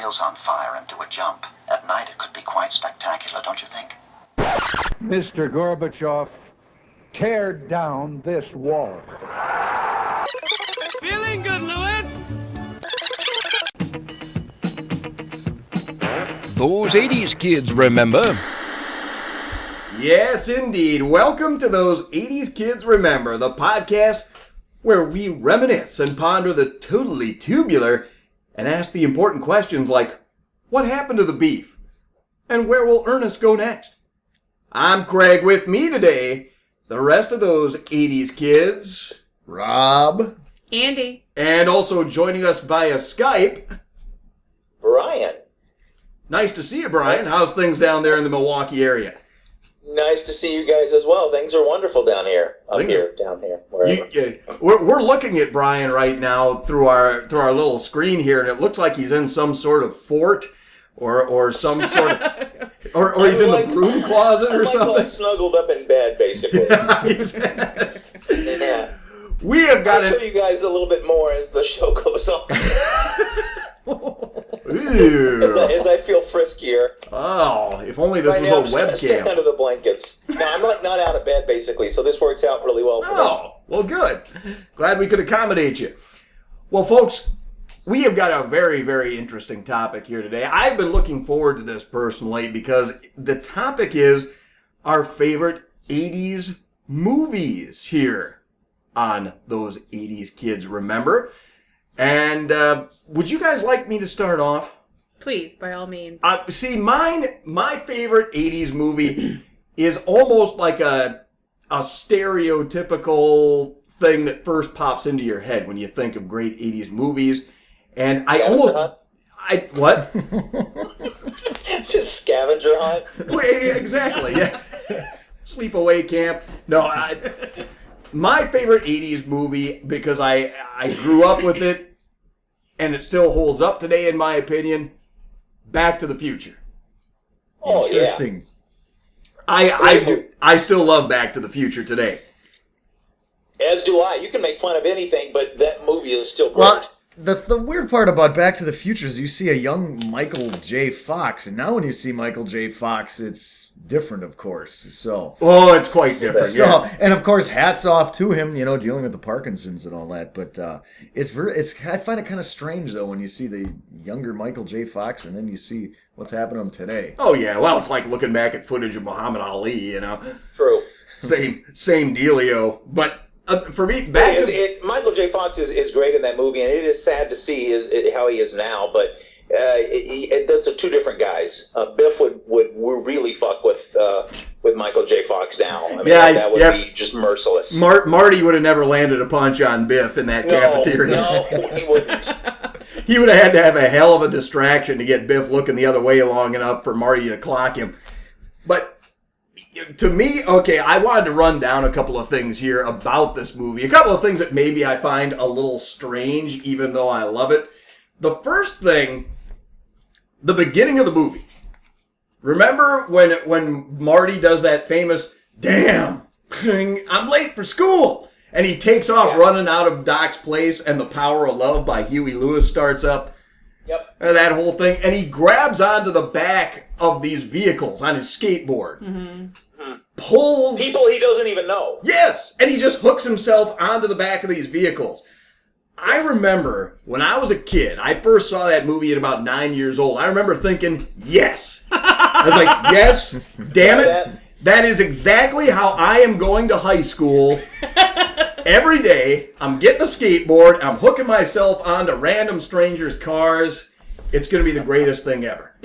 wheels on fire and do a jump. At night it could be quite spectacular, don't you think? Mr. Gorbachev, tear down this wall. Feeling good, Lewis? Those 80's kids remember. Yes, indeed. Welcome to Those 80's Kids Remember, the podcast where we reminisce and ponder the totally tubular and ask the important questions like, what happened to the beef? And where will Ernest go next? I'm Craig. With me today, the rest of those 80's kids. Rob. Andy. And also joining us via Skype, Brian. Nice to see you, Brian. How's things down there in the Milwaukee area? Nice to see you guys as well. Things are wonderful down here, down here, wherever. We're looking at Brian right now through our little screen here, and it looks like he's in some sort of fort or some sort of or he's in the broom closet or something. Snuggled up in bed, basically. Yeah. We have got I'll show you guys a little bit more as the show goes on. as I feel friskier. Oh, if only this was now, a I'm just stay webcam. under the blankets. No, I'm like not out of bed basically, so this works out really well for me. Oh, well, good. Glad we could accommodate you. Well, folks, we have got a very, very interesting topic here today. I've been looking forward to this personally because the topic is our favorite 80's movies here on Those 80's Kids Remember. And would you guys like me to start off? Please, by all means. See, my favorite 80's movie is almost like a stereotypical thing that first pops into your head when you think of great 80's movies. And what? Is it Scavenger Hunt? Exactly, yeah. Sleepaway Camp. No, my favorite 80's movie, because I grew up with it, and it still holds up today, in my opinion, Back to the Future. Oh, interesting. Yeah. I still love Back to the Future today. As do I. You can make fun of anything, but that movie is still great. Well, the weird part about Back to the Future is you see a young Michael J. Fox, and now when you see Michael J. Fox, it's different, of course. So, it's quite different. Yes. And of course, hats off to him, dealing with the Parkinson's and all that. But I find it kind of strange though when you see the younger Michael J. Fox, and then you see what's happening to him today. Oh yeah, well, it's like looking back at footage of Muhammad Ali. True. Same dealio, but. For me, Michael J. Fox is great in that movie, and it is sad to see how he is now. But those are two different guys. Biff would really fuck with Michael J. Fox now. I mean, that would be just merciless. Marty would have never landed a punch on Biff in that cafeteria. No, he wouldn't. He would have had to have a hell of a distraction to get Biff looking the other way long enough for Marty to clock him. But to me, okay, I wanted to run down a couple of things here about this movie. A couple of things that maybe I find a little strange, even though I love it. The first thing, the beginning of the movie. Remember when Marty does that famous, "Damn, I'm late for school," and he takes off running out of Doc's place, and The Power of Love by Huey Lewis starts up? Yep. That whole thing. And he grabs onto the back of these vehicles on his skateboard. Mm-hmm. Pulls people he doesn't even know. Yes, and he just hooks himself onto the back of these vehicles. I remember when I was a kid, I first saw that movie at about 9 years old. I remember thinking, yes. I was like, yes, damn it. That is exactly how I am going to high school. Every day, I'm getting a skateboard, I'm hooking myself onto random strangers' cars. It's going to be the greatest thing ever.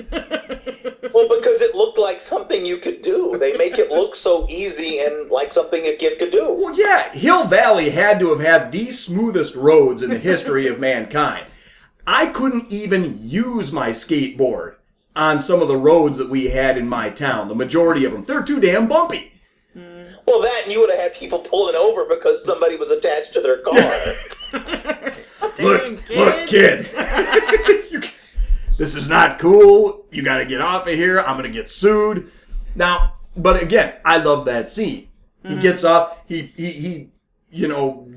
Well, because it looked like something you could do. They make it look so easy and like something a kid could do. Well, yeah, Hill Valley had to have had the smoothest roads in the history of mankind. I couldn't even use my skateboard on some of the roads that we had in my town. The majority of them, they're too damn bumpy. Well, that and you would have had people pulling over because somebody was attached to their car. Look, kid. This is not cool. You got to get off of here. I'm going to get sued. Now, but again, I love that scene. He gets up. He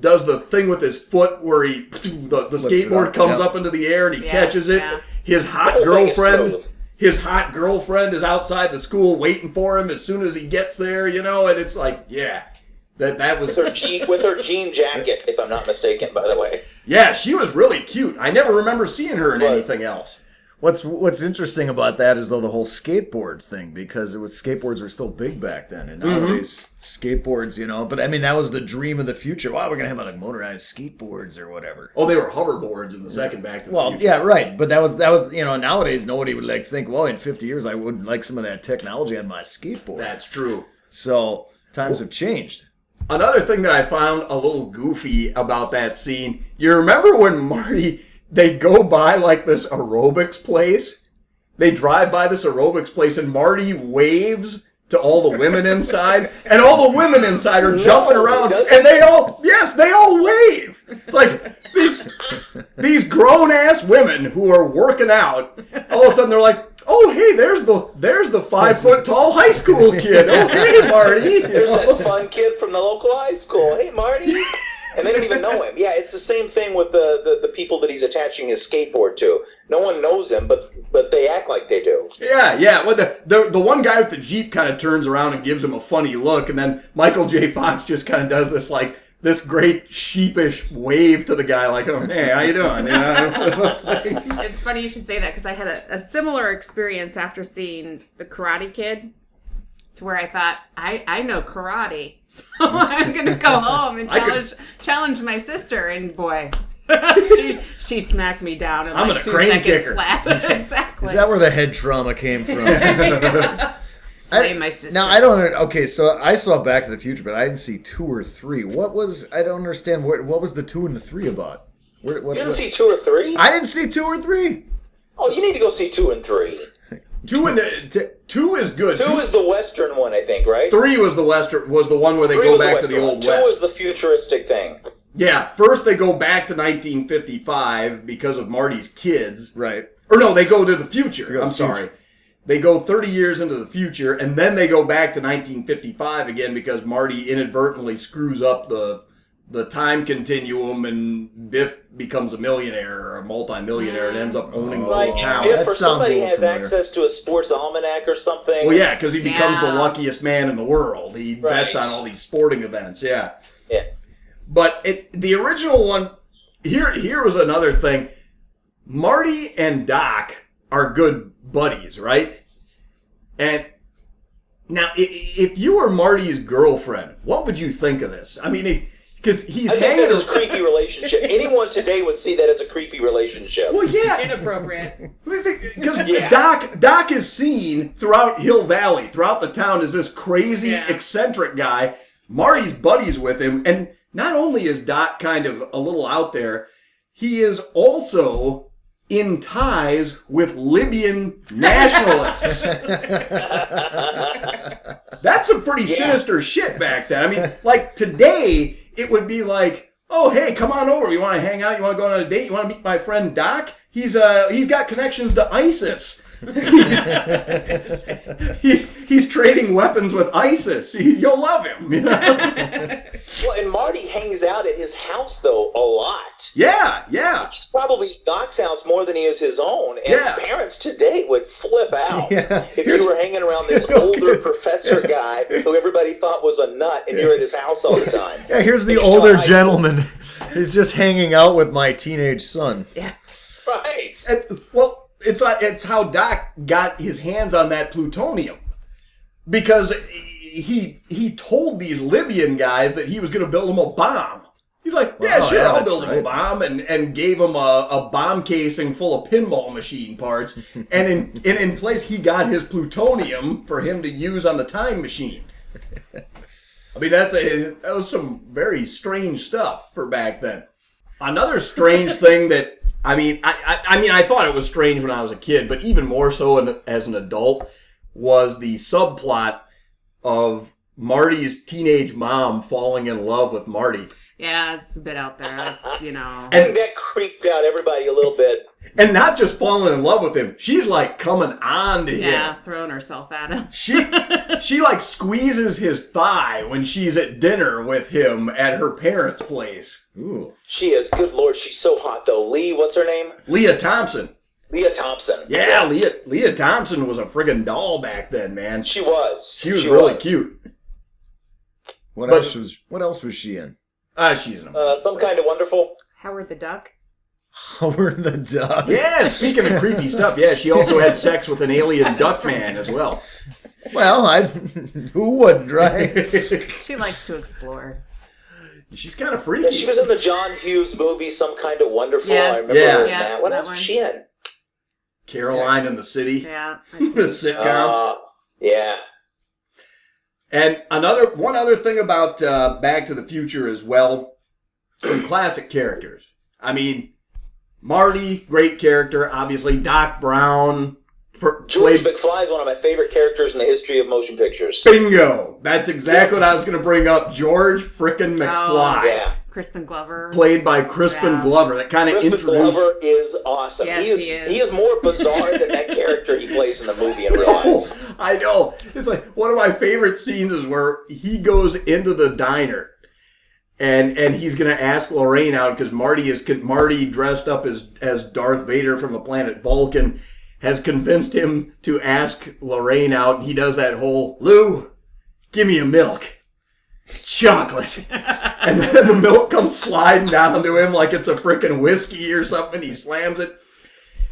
does the thing with his foot where the skateboard comes up into the air and he catches it. Yeah. his hot girlfriend. His hot girlfriend is outside the school waiting for him as soon as he gets there, and it's like, yeah, that was with her jean jacket, if I'm not mistaken. By the way, yeah, she was really cute. I never remember seeing her in anything else. What's interesting about that is though the whole skateboard thing, because skateboards were still big back then, and nowadays skateboards, but I mean that was the dream of the future. Wow, we're gonna have like motorized skateboards or whatever. Oh, they were hoverboards in the second Back to the Future. Yeah, right. But that was nowadays nobody would think, well, in 50 years I would like some of that technology on my skateboard. That's true. So times have changed. Another thing that I found a little goofy about that scene, you remember when Marty, they go by like this aerobics place? They drive by this aerobics place and Marty waves to all the women inside, and all the women inside are jumping around, and they all wave. It's like these grown-ass women who are working out, all of a sudden they're like, oh, hey, there's the 5-foot-tall high school kid. Oh, hey, Marty. There's that fun kid from the local high school. Hey, Marty. And they don't even know him. Yeah, it's the same thing with the people that he's attaching his skateboard to. No one knows him, but they act like they do. Yeah. Well, the one guy with the Jeep kind of turns around and gives him a funny look, and then Michael J. Fox just kind of does this great sheepish wave to the guy, like, oh, hey, how you doing? It's funny you should say that, because I had a similar experience after seeing The Karate Kid, to where I thought, I know karate, so I'm going to go home and challenge my sister, and boy, she smacked me down in I'm like 2 crane seconds kicker. flat. Exactly. Is that where the head trauma came from? Blame my sister. Now, I don't... Okay, so I saw Back to the Future, but I didn't see 2 or 3. I don't understand, what was the 2 and the 3 about? You didn't see 2 or 3? I didn't see 2 or 3. Oh, you need to go see 2 and 3. 2 is good. 2 is the Western one, I think, right? 3 was the one where they go back to the Old 2 West. 2 is the futuristic thing. Yeah, first they go back to 1955 because of Marty's kids. Right. Or no, they go to the future. I'm sorry. They go 30 years into the future, and then they go back to 1955 again because Marty inadvertently screws up the time continuum, and Biff becomes a millionaire or a multimillionaire and ends up owning the whole town. Biff or somebody has access to a sports almanac or something. Well, yeah, because he becomes the luckiest man in the world. He bets on all these sporting events, yeah. But the original one, here was another thing. Marty and Doc are good buddies, right? And now, if you were Marty's girlfriend, what would you think of this? I mean, because he's hanging... a creepy relationship. Anyone today would see that as a creepy relationship. Well, yeah. Inappropriate. Because Doc is seen throughout Hill Valley, throughout the town, as this crazy, eccentric guy. Marty's buddies with him, and not only is Doc kind of a little out there, he is also in ties with Libyan nationalists. That's some pretty sinister shit back then. I mean, like today, it would be like, oh, hey, come on over. You want to hang out? You want to go on a date? You want to meet my friend Doc? He's got connections to ISIS. he's trading weapons with ISIS. You'll love him. You know? Well, and Marty hangs out at his house though a lot. Yeah. It's probably Doc's house more than he is his own. And parents today would flip out if you were hanging around this older professor guy who everybody thought was a nut, and you're at his house all the time. Yeah, here's the older gentleman. He's just hanging out with my teenage son. Yeah. Right. And, well, it's how Doc got his hands on that plutonium, because he told these Libyan guys that he was going to build them a bomb. He's like, I'll build them a bomb, and gave them a bomb casing full of pinball machine parts, and in place he got his plutonium for him to use on the time machine. I mean, that was some very strange stuff for back then. Another strange thing that, I thought it was strange when I was a kid, but even more so as an adult, was the subplot of Marty's teenage mom falling in love with Marty. Yeah, it's a bit out there. That's, I think that creeped out everybody a little bit. And not just falling in love with him, she's like coming on to him. Yeah, throwing herself at him. She like squeezes his thigh when she's at dinner with him at her parents' place. Ooh. She is. Good Lord, she's so hot though. What's her name? Leah Thompson. Leah Thompson. Yeah, Leah Thompson was a friggin' doll back then, man. She was. She was really cute. What else was she in? She's in a Some Kind of Wonderful. Howard the Duck. Howard the Duck. Yeah, speaking of creepy stuff, yeah, she also had sex with an alien duck man as well. Well, who wouldn't, right? She likes to explore. She's kind of freaky. Yeah, she was in the John Hughes movie, Some Kind of Wonderful. Yes. I remember her in Yeah, that. What that else one. was she in? Caroline in the City. Yeah. The sitcom. Yeah. And one other thing about Back to the Future as well, some classic characters. I mean, Marty, great character, obviously. Doc Brown. George McFly is one of my favorite characters in the history of motion pictures. Bingo! That's exactly what I was going to bring up. George frickin' McFly. Oh, Yeah. Crispin Glover. Played by Crispin Glover. That kind of Crispin introduced... Glover is awesome. Yes, he is. is more bizarre than that character he plays in the movie in real life. Oh, I know. It's like one of my favorite scenes is where he goes into the diner and he's going to ask Lorraine out because Marty dressed up as Darth Vader from the planet Vulcan has convinced him to ask Lorraine out. He does that whole, Lou, give me a milk. Chocolate. And then the milk comes sliding down to him like it's a freaking whiskey or something. He slams it.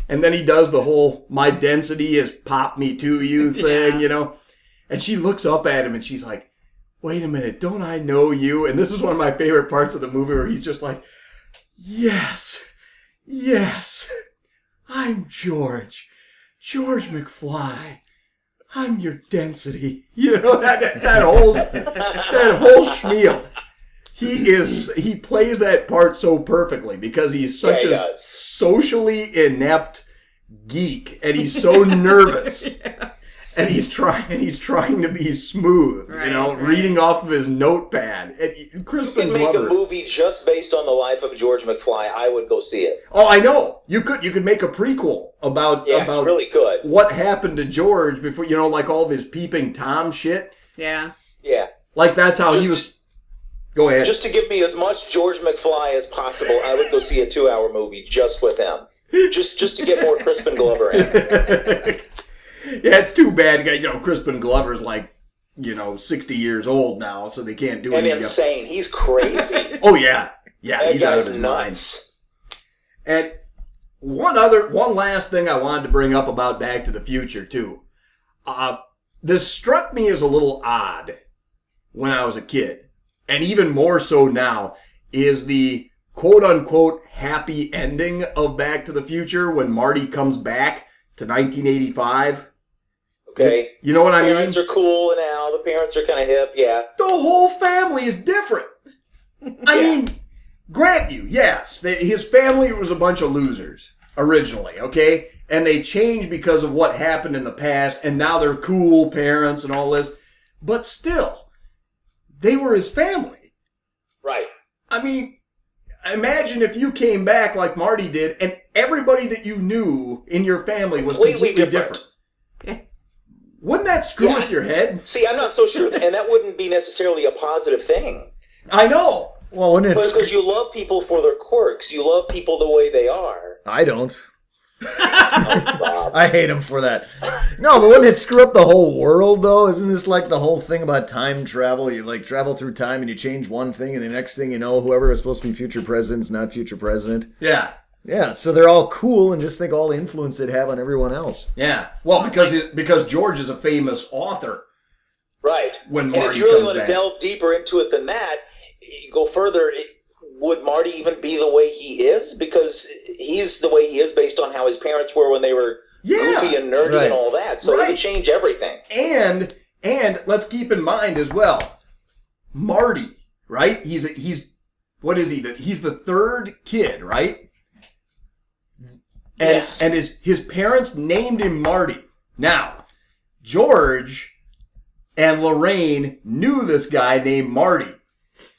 And then he does the whole, my density is pop me to you thing, you know. And she looks up at him and she's like, wait a minute, don't I know you? And this is one of my favorite parts of the movie where he's just like, yes, I'm George McFly. I'm your density. You know, that whole schmeal. He plays that part so perfectly because he's such a socially inept geek and he's so nervous. And he's trying to be smooth, right, you know, right. reading off of his notepad. And Crispin You could make Glover. a movie just based on the life of George McFly. I would go see it. Oh, I know. You could make a prequel about really could. what happened to George before, you know, like all of his peeping Tom shit. Yeah. Yeah. Like that's how he was. Go ahead. Just to give me as much George McFly as possible, I would go see a 2-hour movie just with him. Just to get more Crispin Glover in. Yeah, it's too bad. You know, Crispin Glover's like, 60 years old now, so they can't do And anything. insane. He's crazy. Oh yeah, That he's out of guy's his nuts. mind. And one last thing I wanted to bring up about Back to the Future too. This struck me as a little odd when I was a kid, and even more so now, is the quote-unquote happy ending of Back to the Future when Marty comes back to 1985. Okay. You know what I mean? Parents are cool now. The parents are kind of hip, yeah. The whole family is different. I mean, grant you, yes, his family was a bunch of losers originally, okay? And they changed because of what happened in the past, and now they're cool parents and all this. But still, they were his family. Right. I mean, imagine if you came back like Marty did, and everybody that you knew in your family was completely different. Wouldn't that screw with your head? See, I'm not so sure, and that wouldn't be necessarily a positive thing. I know. Well, wouldn't it? Because you love people for their quirks. You love people the way they are. I don't. Oh, Bob. I hate him for that. No, but wouldn't it screw up the whole world, though? Isn't this like the whole thing about time travel? You like travel through time and you change one thing, and the next thing you know, whoever is supposed to be future president's not future president. Yeah. Yeah, so they're all cool and just think all the influence they'd have on everyone else. Yeah. Well, because George is a famous author. Right. When and Marty if you really comes want to back. delve deeper into it than that, you go further, would Marty even be the way he is? Because he's the way he is based on how his parents were when they were goofy and nerdy right. and all that. So it would change everything. And let's keep in mind as well, Marty, right? He's what is he? He's the third kid, right? And, yes. And his parents named him Marty. Now, George and Lorraine knew this guy named Marty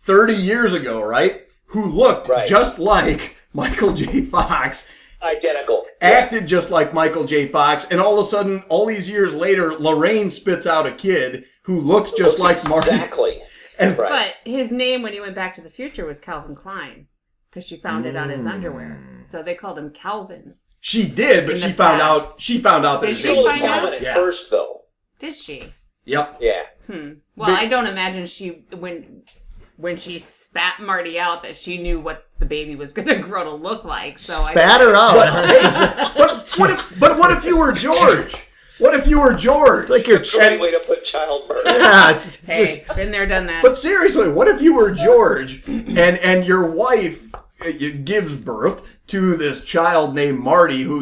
30 years ago, right? Who looked just like Michael J. Fox. Identical. Acted just like Michael J. Fox. And all of a sudden, all these years later, Lorraine spits out a kid who looks just like Marty. Exactly. And, But his name when he went back to the future was Calvin Klein because she found it on his underwear. So they called him Calvin. She did, but In she the found past. out. She found out that Did his she She age was was find out? Calvin at Yeah. first, though. Did she? Yep. Yeah. Well, I don't imagine she when she spat Marty out that she knew what the baby was going to grow to look like. So Spat her out. But what if you were George? What if you were George? It's like you're. Great way to put childbirth. Yeah, it's just. Hey, been there, done that. But seriously, what if you were George and your wife gives birth to this child named Marty, who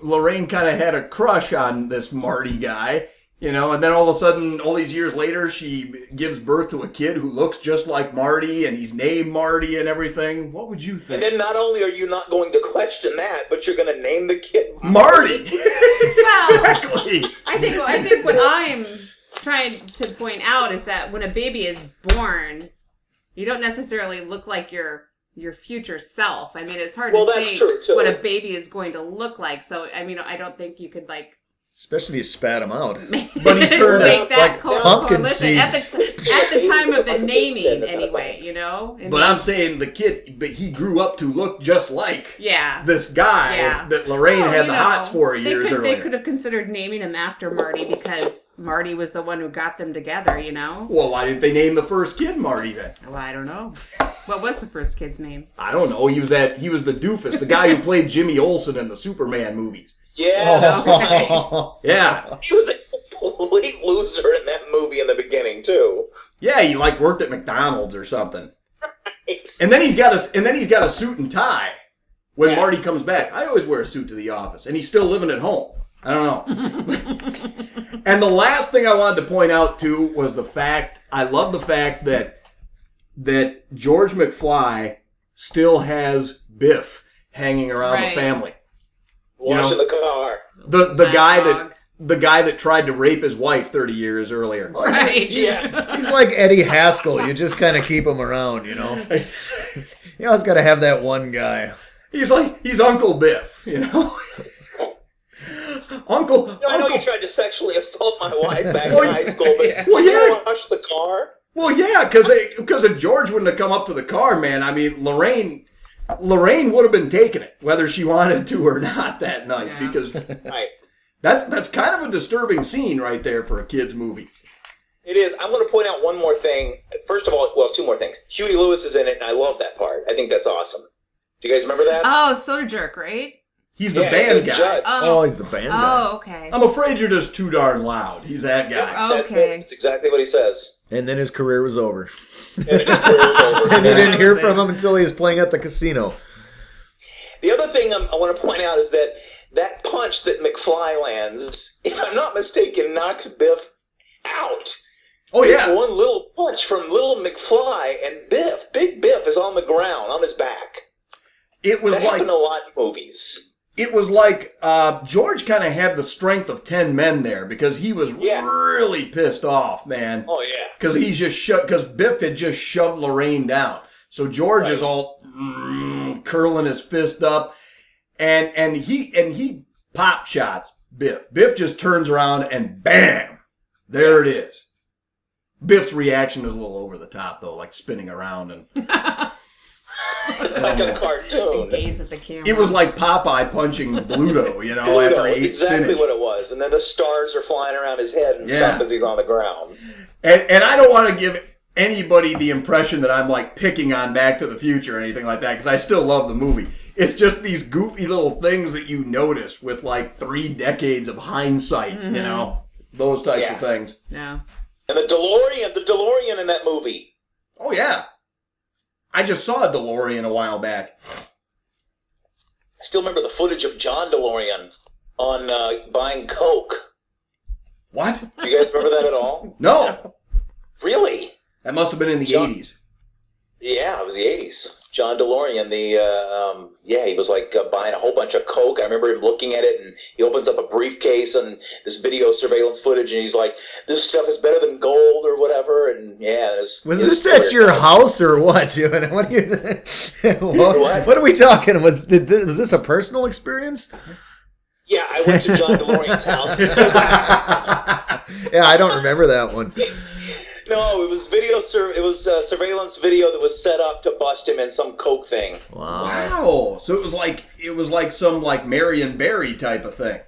Lorraine kind of had a crush on this Marty guy, and then all of a sudden, all these years later, she gives birth to a kid who looks just like Marty, and he's named Marty and everything. What would you think? And then not only are you not going to question that, but you're going to name the kid Marty! Well, Exactly! I think what I'm trying to point out is that when a baby is born, you don't necessarily look like your future self. I mean, it's hard to Well, that's say true, too. what a baby is going to look like. So, I mean, I don't think you could Especially if you spat him out. But he turned make out that like correlation pumpkin at seeds. the time of the naming, anyway. But I'm saying the kid, but he grew up to look just like yeah. this guy Yeah. that Lorraine Well, had the hots for they years could, earlier. They could have considered naming him after Marty because Marty was the one who got them together, Well, why didn't they name the first kid Marty then? Well, I don't know. What was the first kid's name? I don't know. He was the doofus, the guy who played Jimmy Olsen in the Superman movies. Yeah, that's right. Yeah. He was a complete loser in that movie in the beginning, too. Yeah, he worked at McDonald's or something. And then he's got a suit and tie when Yeah. Marty comes back. I always wear a suit to the office, and he's still living at home. I don't know. And the last thing I wanted to point out too was I love the fact that George McFly still has Biff hanging around Right. the family. Washing the car. The guy that tried to rape his wife 30 years earlier. Right. Yeah. He's like Eddie Haskell. You just kind of keep him around, You always got to have that one guy. He's Uncle Biff, Uncle. I know Uncle. you tried to sexually assault my wife back Well, in high school, but well, did yeah. you wash the car? Well, yeah, because if George wouldn't have come up to the car, man, I mean, Lorraine would have been taking it, whether she wanted to or not that night, Yeah. because Right. that's kind of a disturbing scene right there for a kid's movie. It is. I'm going to point out one more thing. First of all, two more things. Huey Lewis is in it, and I love that part. I think that's awesome. Do you guys remember that? Oh, Soda Jerk, right? He's the Yeah, band he's a guy. judge. Oh, he's the band guy. Oh, okay. I'm afraid you're just too darn loud. He's that guy. That's Okay. it. That's exactly what he says. And then his career was over. And his career was over. And you didn't hear was from it. him until he was playing at the casino. The other thing I want to point out is that punch that McFly lands, if I'm not mistaken, knocks Biff out. Oh It's yeah. one little punch from little McFly, and Big Biff is on the ground, on his back. It was That like happened a lot in movies. George kind of had the strength of 10 men there because he was Yeah. really pissed off, man. Oh, yeah. Because Biff had just shoved Lorraine down. So George is all curling his fist up, and he pop shots Biff. Biff just turns around and bam, there it is. Biff's reaction is a little over the top though, like spinning around and. It's like a cartoon. Gaze at the camera. It was like Popeye punching Bluto, Pluto, after he it's ate exactly spinach. what it was. And then the stars are flying around his head and Yeah. stuff as he's on the ground. And I don't want to give anybody the impression that I'm like picking on Back to the Future or anything like that, because I still love the movie. It's just these goofy little things that you notice with like 3 decades of hindsight, those types of things. Yeah. And the DeLorean in that movie. Oh yeah, I just saw a DeLorean a while back. I still remember the footage of John DeLorean on buying Coke. What? Do you guys remember that at all? No, Really? that must have been in the John- 80s. Yeah, it was the 80s. John DeLorean, he was like buying a whole bunch of Coke. I remember him looking at it, and he opens up a briefcase and this video surveillance footage, and he's like, "This stuff is better than gold," or whatever. And yeah, Was this at your house or what? What are you? What are we talking? Was this a personal experience? Yeah, I went to John DeLorean's house. Yeah, I don't remember that one. No, it was it was surveillance video that was set up to bust him in some coke thing. Wow. So it was like some like Marion Barry type of thing.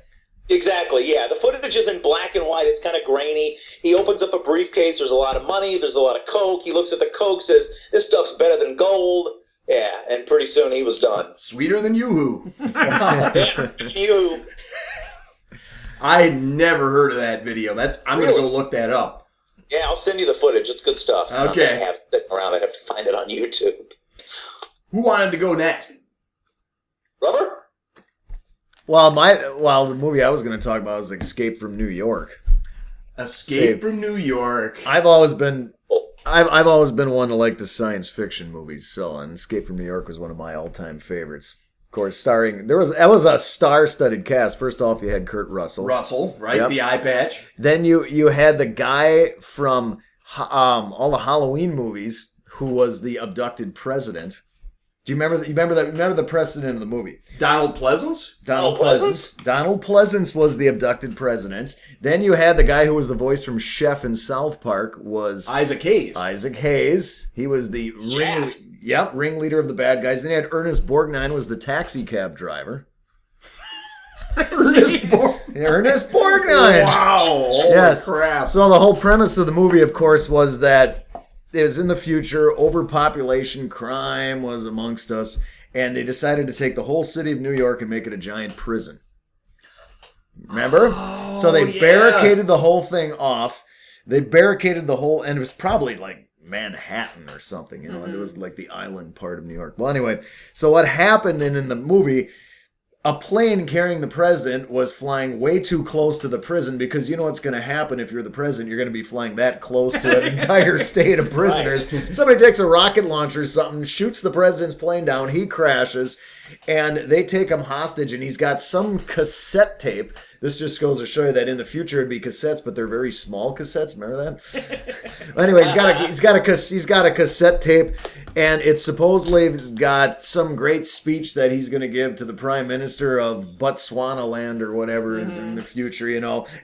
Exactly, yeah. The footage is in black and white. It's kind of grainy. He opens up a briefcase. There's a lot of money. There's a lot of coke. He looks at the coke, says, "This stuff's better than gold." Yeah, and pretty soon he was done. Sweeter than Yoo-hoo. Yes, you. I never heard of that video. I'm going to go look that up. Yeah, I'll send you the footage. It's good stuff. Okay. I have it sitting around. I'd have to find it on YouTube. Who wanted to go next? Rubber? Well, the movie I was going to talk about was Escape from New York. Escape from New York. I've always been one to like the science fiction movies, and Escape from New York was one of my all-time favorites. Of course, that was a star-studded cast. First off, you had Kurt Russell. Right? Yep. The eye patch. Then you had the guy from all the Halloween movies who was the abducted president. Do you remember the president of the movie? Donald Pleasance? Donald Pleasance. Donald Pleasance was the abducted president. Then you had the guy who was the voice from Chef in South Park was Isaac Hayes. Isaac Hayes. He was the ringleader of the bad guys. Then you had Ernest Borgnine was the taxi cab driver. Ernest Borgnine. Wow. Holy crap. So the whole premise of the movie, of course, was that it was in the future, overpopulation, crime was amongst us, and they decided to take the whole city of New York and make it a giant prison. Remember? So they barricaded the whole thing off. They barricaded the whole, and it was probably like Manhattan or something, and it was like the island part of New York. Well, anyway, so what happened in the movie, a plane carrying the president was flying way too close to the prison, because you know what's going to happen if you're the president. You're going to be flying that close to an entire state of prisoners. Right. Somebody takes a rocket launcher or something, shoots the president's plane down, he crashes, and they take him hostage, and he's got some cassette tape. This just goes to show you that in the future it'd be cassettes, but they're very small cassettes. Remember that? Anyway, he's got a cassette tape, and it's supposedly got some great speech that he's going to give to the Prime Minister of Botswana land or whatever is in the future,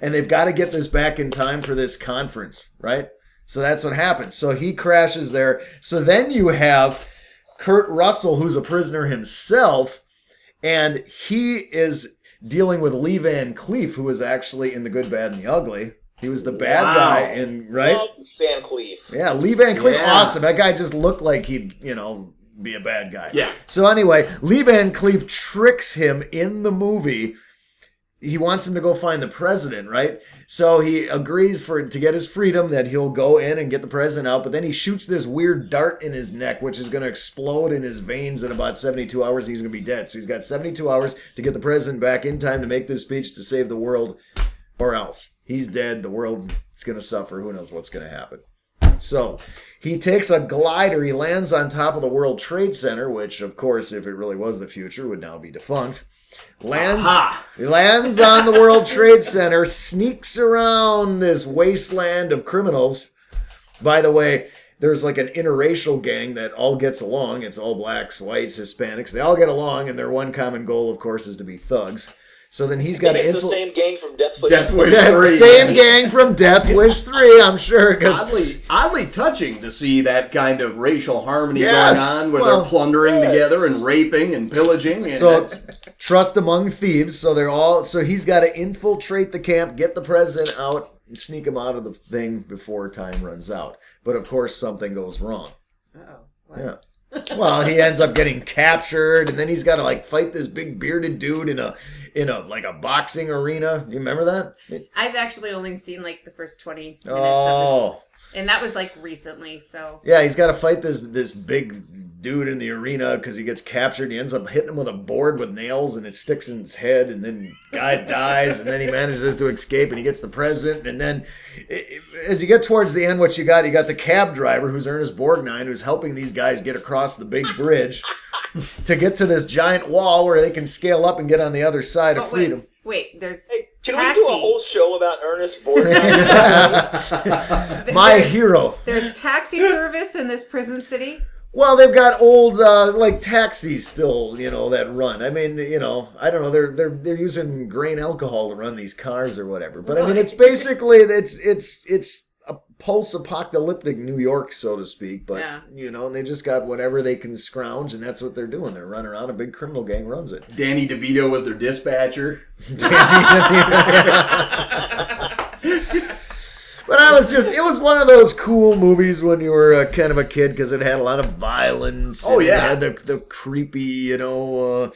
and they've got to get this back in time for this conference, right? So that's what happens. So he crashes there. So then you have Kurt Russell, who's a prisoner himself, and he is dealing with Lee Van Cleef, who was actually in The Good, Bad, and the Ugly. He was the bad guy in, right? Love Van Cleef. Yeah, Lee Van Cleef, awesome. That guy just looked like he'd, be a bad guy. Yeah. So anyway, Lee Van Cleef tricks him in the movie. He wants him to go find the president, right? So he agrees to get his freedom that he'll go in and get the president out, but then he shoots this weird dart in his neck, which is going to explode in his veins in about 72 hours, and he's going to be dead. So he's got 72 hours to get the president back in time to make this speech to save the world, or else he's dead, the world's going to suffer, who knows what's going to happen. So he takes a glider, he lands on top of the World Trade Center, which, of course, if it really was the future, would now be defunct. Lands on the World Trade Center, sneaks around this wasteland of criminals. By the way, there's like an interracial gang that all gets along. It's all blacks, whites, Hispanics. They all get along, and their one common goal, of course, is to be thugs. So then he's got to It's the same gang from Death Wish 3. Same gang from Death Wish 3, I'm sure. Oddly touching to see that kind of racial harmony going on, where they're plundering together and raping and pillaging. And so trust among thieves. So he's got to infiltrate the camp, get the president out, and sneak him out of the thing before time runs out. But of course, something goes wrong. Yeah. Well, he ends up getting captured, and then he's got to fight this big bearded dude in a boxing arena. You remember that? I've actually only seen the first 20 minutes of it. And that was recently, so. Yeah, he's got to fight this big dude in the arena because he gets captured. He ends up hitting him with a board with nails, and it sticks in his head, and then guy dies, and then he manages to escape, and he gets the president. And then as you get towards the end, you got the cab driver, who's Ernest Borgnine, who's helping these guys get across the big bridge to get to this giant wall where they can scale up and get on the other side of freedom. Wait, there's can taxi. we do a whole show about Ernest Borgnine? My hero. There's taxi service in this prison city? Well, they've got old taxis still, that run. I mean, I don't know. They're using grain alcohol to run these cars or whatever. But I mean, it's basically it's a post-apocalyptic New York, so to speak, but Yeah. you know, and they just got whatever they can scrounge, and that's what they're doing. They're running around. A big criminal gang runs it. Danny DeVito was their dispatcher. But it was one of those cool movies when you were kind of a kid because it had a lot of violence. Oh, and yeah. It had the creepy, because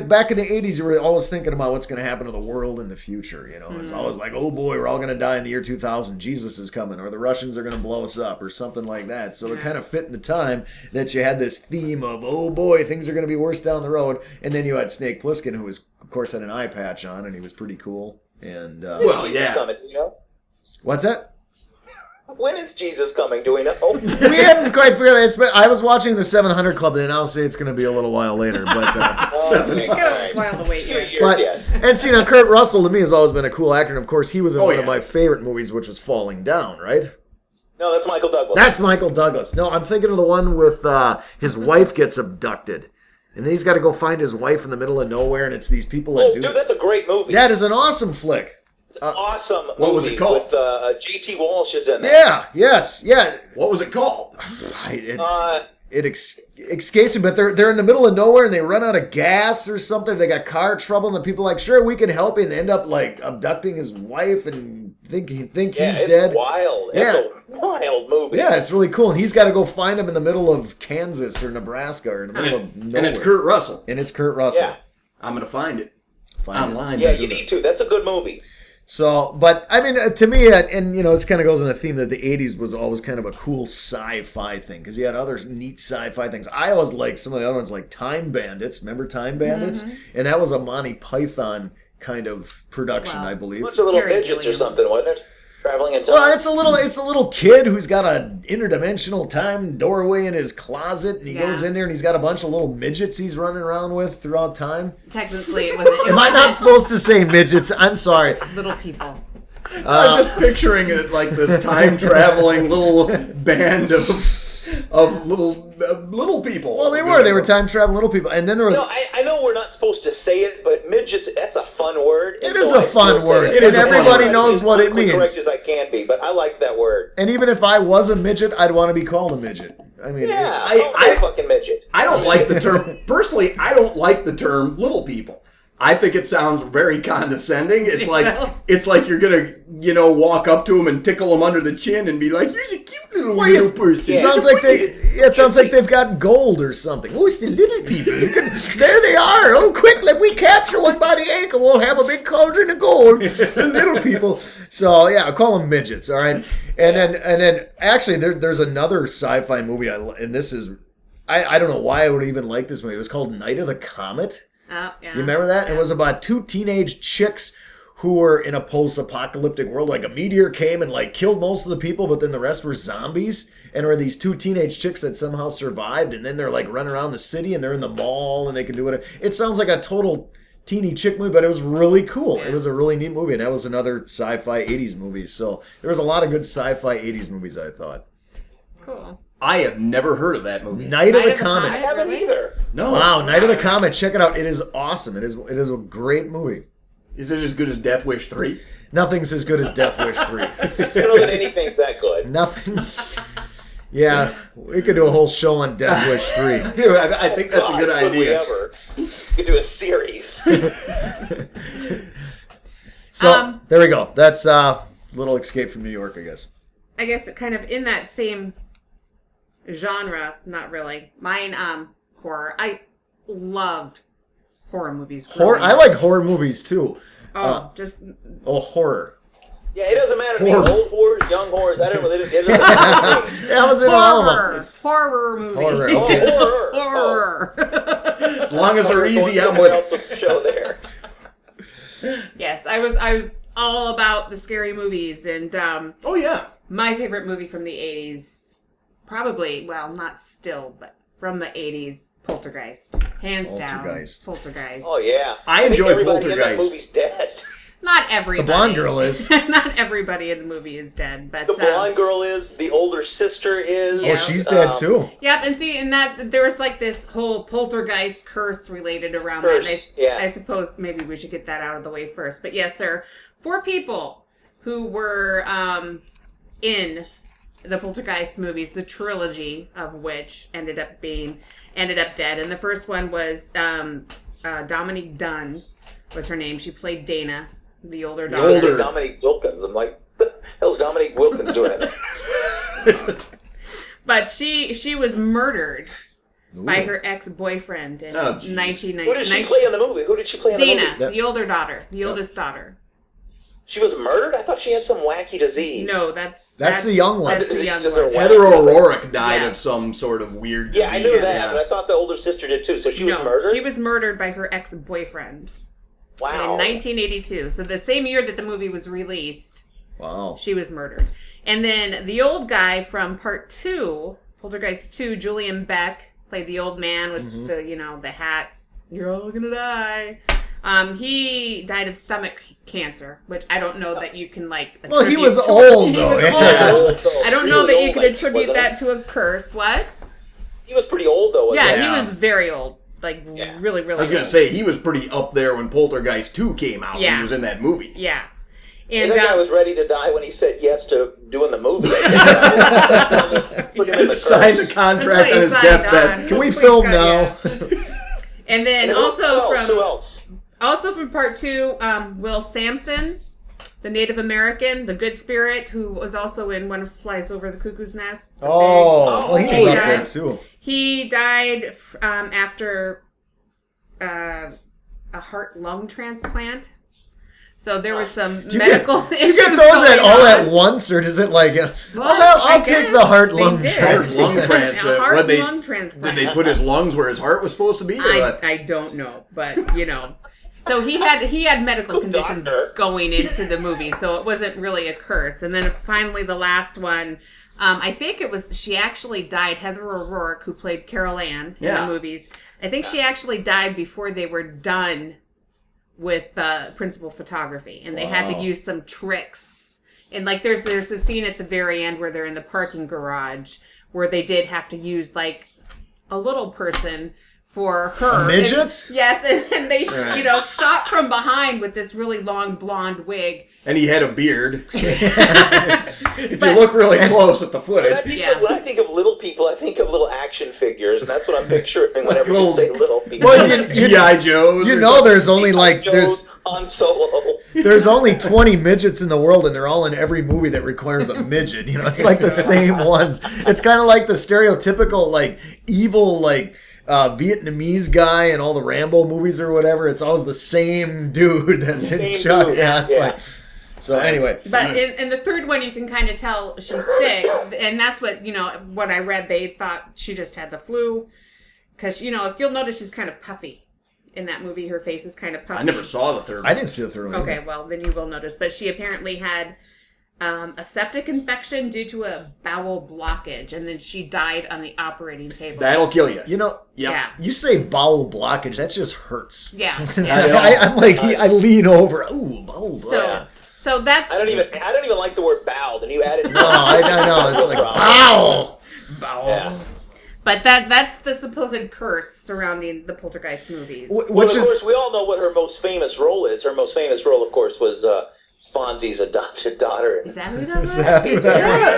back in the 80s, you were always thinking about what's going to happen to the world in the future. You know, it's always like, oh boy, we're all going to die in the year 2000. Jesus is coming, or the Russians are going to blow us up, or something like that. So it kind of fit in the time that you had this theme of, oh boy, things are going to be worse down the road. And then you had Snake Plissken, who was, of course, had an eye patch on, and he was pretty cool. And Well, yeah. Coming, do you know? what's that? When is Jesus coming? Do we know? We haven't quite figured it out. I was watching the 700 Club, and I'll say it's going to be a little while later. But Okay, all Got a right. while to wait Few here. years But yet. and see now, Kurt Russell to me has always been a cool actor, and of course he was in one yeah. of my favorite movies, which was Falling Down, right? No, that's Michael Douglas. That's Michael Douglas. No, I'm thinking of the one with his wife gets abducted, and then he's got to go find his wife in the middle of nowhere, and it's these people that do. Dude, that's a great movie. That is an awesome flick. It's an awesome movie. what was it called? With J.T. Walsh is in there. Yeah. Yes. Yeah. What was it called? It escapes me, but they're in the middle of nowhere and they run out of gas or something. They got car trouble, and the people are like, sure, we can help you, and they end up like abducting his wife and think he's it's dead. wild. Yeah. It's a wild movie. Yeah, it's really cool. And he's got to go find him in the middle of Kansas or Nebraska or in the middle of nowhere. And it's Kurt Russell. And it's Kurt Russell. Yeah. I'm going to find it Find it. online. Yeah, you need to. That's a good movie. So, but I mean, to me, and you know, this kind of goes on a theme that the 80s was always kind of a cool sci-fi thing because you had other neat sci-fi things. I always liked some of the other ones like Time Bandits. Remember Time Bandits? And that was a Monty Python kind of production, Wow. I believe. Bunch of little Terry midgets or Gilliam. something, wasn't it? Traveling in time. Well, it's a little kid who's got an interdimensional time doorway in his closet, and he Yeah. goes in there and he's got a bunch of little midgets he's running around with throughout time. Technically, it wasn't. Am I not supposed to say midgets? I'm sorry. Little people. I'm just picturing it like this time traveling little band of little people. Well, they were time traveling little people, and then there was. No, I know we're not supposed to say it, but midgets, that's a fun word. It is a fun word. It is and a fun everybody word. knows what it means. Correct as I can be, but I like that word. And even if I was a midget, I'd want to be called a midget. I mean, Yeah, I- I'm a fucking midget. I don't like the term. Personally, I don't like the term little people. I think it sounds very condescending. It's like you're gonna, walk up to them and tickle them under the chin and be like, "You're a cute little person." It sounds like they've got gold or something. Oh, it's the little people. There they are. Oh, quick! If we capture one by the ankle, we'll have a big cauldron of gold. The little people. So yeah, I call them midgets. All right, and then actually, there's another sci-fi movie. And this is, I don't know why I would even like this movie. It was called Night of the Comet. Oh, yeah. You remember that? Yeah. It was about two teenage chicks who were in a post-apocalyptic world. Like a meteor came and like killed most of the people, but then the rest were zombies. And there were these two teenage chicks that somehow survived, and then they're like running around the city and they're in the mall and they can do whatever. It sounds like a total teeny chick movie, but it was really cool. It was a really neat movie, and that was another sci-fi 80s movie. So there was a lot of good sci-fi 80s movies, I thought. Cool. I have never heard of that movie. Night of the of the Comet. I haven't either. No. Wow, Night of the Comet. Check it out. It is awesome. It is a great movie. Is it as good as Death Wish 3? Nothing's as good as Death Wish 3. I don't know that anything's that good. Nothing. Yeah, we could do a whole show on Death Wish 3. I think that's a good God, could we idea. ever? We could do a series. So, there we go. That's Little Escape from New York, I guess. I guess kind of in that same genre, not really. Mine, horror. I loved horror movies. Horror. growing I up. like horror movies, too. Just Horror. Yeah, it doesn't matter to me. Horror. Old horrors, young horrors. I don't know. It doesn't matter to me. Yeah, I was in all of them. horror movie. Horror, Oh, okay. horror. Horror. As long as they're Going easy, I'm somewhere with else with the show there. Yes, I was all about the scary movies, and Oh, yeah. my favorite movie from the 80s, probably, well, not still, but from the 80s, Poltergeist. Hands Poltergeist. down. Poltergeist. Oh yeah. I think enjoy everybody in that Poltergeist. movie's dead. Not everybody. The blonde girl is. Not everybody in the movie is dead, but The blonde girl is. The older sister is. Yeah. Oh, she's dead, too. Yep, and see, in that there was like this whole poltergeist curse related around Curse, that. And yeah. I suppose maybe we should get that out of the way first. But yes, there are 4 people who were in the Poltergeist movies, the trilogy of which ended up dead. And the first one was Dominique Dunn was her name. She played Dana, the older daughter. Dominique Wilkins. I'm like, what the hell's Dominique Wilkins doing it? But she was murdered by her ex-boyfriend in 1990. Who did she play in the movie? Who did she play in the movie? Dana, the older daughter, the oldest daughter. She was murdered? I thought she had some wacky disease. No, that's the young one. That's the young one. Heather O'Rourke died of some sort of weird disease. Yeah, I knew that, but I thought the older sister did too. So she was murdered? She was murdered by her ex-boyfriend. Wow. In 1982. So the same year that the movie was released. Wow. She was murdered. And then the old guy from part 2, Poltergeist 2, Julian Beck, played the old man with the hat. You're all gonna die. He died of stomach cancer, which I don't know that you can Well, he was old though. I don't know that you can attribute that to a curse. What? He was pretty old though. Yeah, he was very old. Really, really. I was gonna say he was pretty up there when Poltergeist 2 came out. When he was in that movie. Yeah. And that guy was ready to die when he said yes to doing the movie. Signed the contract on his deathbed. Can we film now? And then who else? Also from part 2, Will Sampson, the Native American, the good spirit, who was also in One Flies Over the Cuckoo's Nest. He was up there too. He died after a heart-lung transplant. So there was some medical issues. Do you get those all at once, or does it I'll take the heart-lung transplant. Lung transplant. Did they put his lungs where his heart was supposed to be? I don't know, but So he had medical conditions going into the movie, so it wasn't really a curse. And then finally the last one, I think she actually died, Heather O'Rourke, who played Carol Ann in the movies. I think she actually died before they were done with principal photography, and they had to use some tricks. And there's a scene at the very end where they're in the parking garage where they did have to use a little person for her. A midget? Yes, and they shot from behind with this really long blonde wig. And he had a beard. If you look really close at the footage. When I think of little people, I think of little action figures, and that's what I'm picturing whenever you say little people. Well, G.I. Joes. There's only Han Solo. There's only 20 midgets in the world, and they're all in every movie that requires a midget. It's like the same ones. It's kind of like the stereotypical evil Vietnamese guy in all the Rambo movies or whatever. It's always the same dude that's in charge. So anyway. But in the third one, you can kind of tell she's sick. And that's what I read. They thought she just had the flu. Because, if you'll notice, she's kind of puffy in that movie. Her face is kind of puffy. I never saw the third one. I didn't see the third one. Okay, well, then you will notice. But she apparently had a septic infection due to a bowel blockage. And then she died on the operating table. That'll kill you. Yeah. You say bowel blockage, that just hurts. Yeah. I'm I lean over. Ooh, bowel blockage. So that's. I don't even like the word bow. Then you added. No, I know. It's like bowel. Yeah. But that's the supposed curse surrounding the Poltergeist movies. Of course, we all know what her most famous role is. Her most famous role, of course, was Fonzie's adopted daughter. Is that who that was?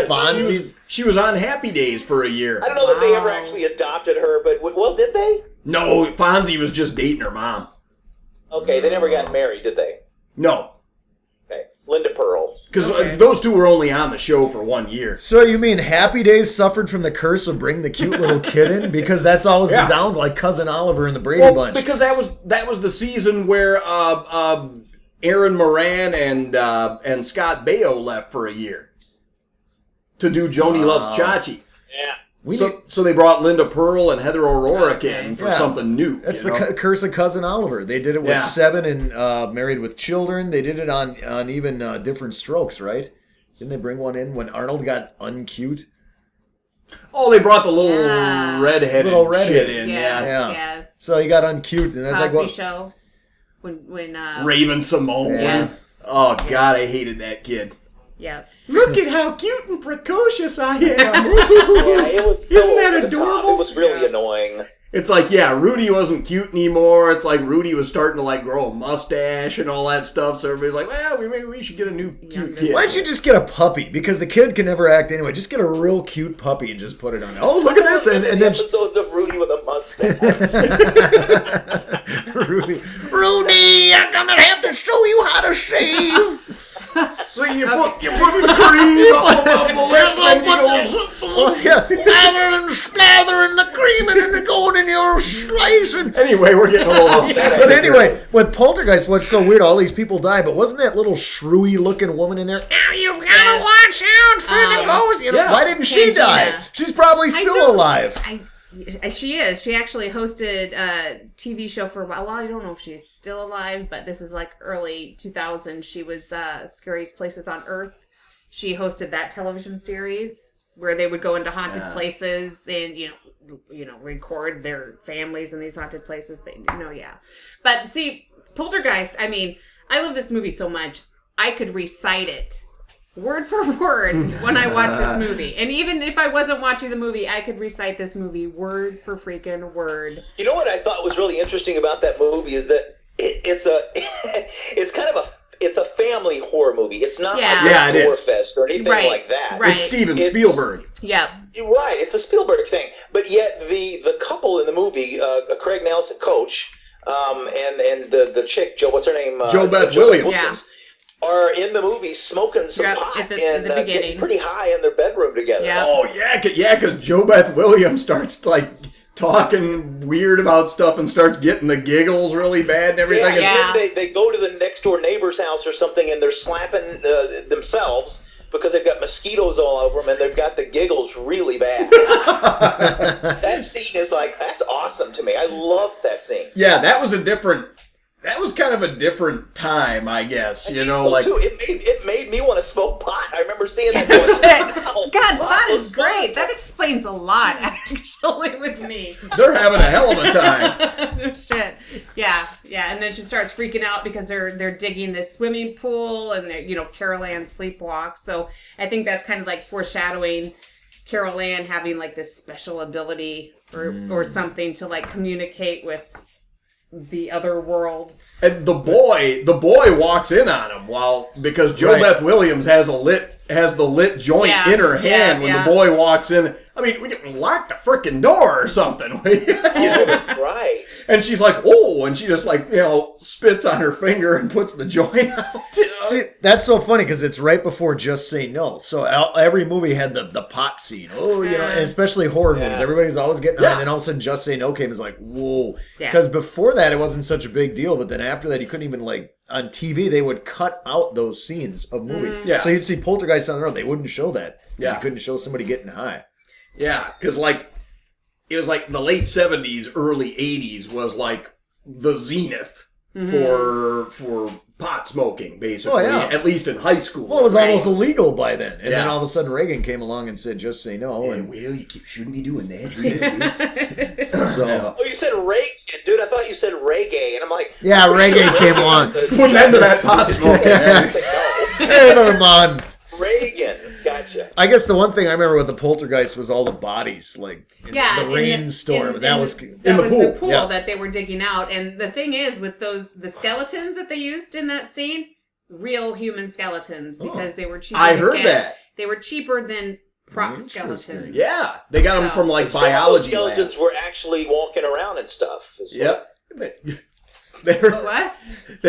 Fonzie's? She was on Happy Days for a year. I don't know that they ever actually adopted her, but did they? No, Fonzie was just dating her mom. Okay, they never got married, did they? No. Okay, Linda Pearl. Because those two were only on the show for 1 year. So you mean Happy Days suffered from the curse of bringing the cute little kid in? Because that's always the down, like Cousin Oliver and the Brady Bunch. Because that was the season where Aaron Moran and Scott Baio left for a year to do Joni Loves Chachi. Yeah. So they brought Linda Pearl and Heather O'Rourke in for something new. That's the curse of Cousin Oliver. They did it with Seven and Married with Children. They did it on even Different Strokes, right? Didn't they bring one in when Arnold got uncute? Oh, they brought the little redheaded shit in. Yes. So he got uncute, and that's Cosby Show. When Raven Simone. Yes. Oh God, I hated that kid. Yeah. Look at how cute and precocious I am. It was so Isn't that adorable? It was really annoying. It's like, yeah, Rudy wasn't cute anymore. It's like Rudy was starting to like grow a mustache and all that stuff. So everybody's like, well, maybe we should get a new cute kid. Why don't you just get a puppy? Because the kid can never act anyway. Just get a real cute puppy and just put it on. Oh, look at this! And then Episodes of Rudy with a mustache. Rudy, I'm gonna have to show you how to shave. So you put the cream up above the lip and he goes, Oh, yeah, slathering the cream and then going in your slicing. Anyway, we're getting a little off topic. But anyway, with Poltergeist, what's so weird, all these people die, but wasn't that little shrewy looking woman in there? Now you've got to watch out for the ghost. You know, why didn't she die? She's probably still alive. She is. She actually hosted a TV show for a while. Well, I don't know if she's still alive, but this is like early 2000s. She was Scariest Places on Earth. She hosted that television series where they would go into haunted places and you know record their families in these haunted places. But see, Poltergeist. I mean, I love this movie so much. I could recite it word for word when I watch this movie. And even if I wasn't watching the movie, I could recite this movie word for freaking word. You know what I thought was really interesting about that movie is that it's a family horror movie. It's not like a gore fest or anything like that. Right. It's Steven Spielberg. Yeah. You're right. It's a Spielberg thing. But yet the couple in the movie, Craig Nelson, Coach, and the chick, what's her name? Jo Beth Williams. Yeah. Are in the movie smoking some pot at the and beginning. getting pretty high in their bedroom together. Yeah. Oh, yeah, because Jo Beth Williams starts, like, talking weird about stuff and starts getting the giggles really bad and everything. Yeah, and then they go to the next door neighbor's house or something and they're slapping themselves because they've got mosquitoes all over them and they've got the giggles really bad. That scene is like, that's awesome to me. I love that scene. Yeah, that was kind of a different time, I guess. Too. It made me want to smoke pot. I remember seeing that. God, pot is great. That explains a lot, actually, with me. They're having a hell of a time. Shit. Yeah. And then she starts freaking out because they're digging this swimming pool and Carol Ann sleepwalks. So I think that's kind of like foreshadowing Carol Ann having like this special ability or something to like communicate with the other world. And the boy walks in on him because Jo Beth Williams has the lit joint in her hand when the boy walks in. I mean, we can lock the freaking door or something. That's right. And she's like, oh, and she just like, spits on her finger and puts the joint out. See, that's so funny because it's right before Just Say No. So every movie had the pot scene. Oh, and especially horror movies. Everybody's always getting high. And then all of a sudden Just Say No came. It's like, whoa. Because before that, it wasn't such a big deal. But then after that, you couldn't even like, on TV, they would cut out those scenes of movies. Yeah. So you'd see Poltergeist on the road. They wouldn't show that. Yeah. You couldn't show somebody getting high. Yeah, because it was like the late 70s, early 80s was like the zenith for pot smoking, basically. Oh, yeah. At least in high school. Well, it was almost illegal by then. And then all of a sudden Reagan came along and said, just say no. Yeah, well, you shouldn't be doing that. Oh, you said Reagan, dude. I thought you said reggae. And I'm like... Yeah, reggae came along. Put an end to that pot smoking. Hey, never mind. Reagan. Gotcha. I guess the one thing I remember with the Poltergeist was all the bodies, like the rainstorm. That was the pool that they were digging out. And the thing is, with the skeletons that they used in that scene, real human skeletons because they were cheaper. I heard that they were cheaper than prop skeletons. Yeah, they got them from like biology labs. Skeletons were actually walking around and stuff. Yep. They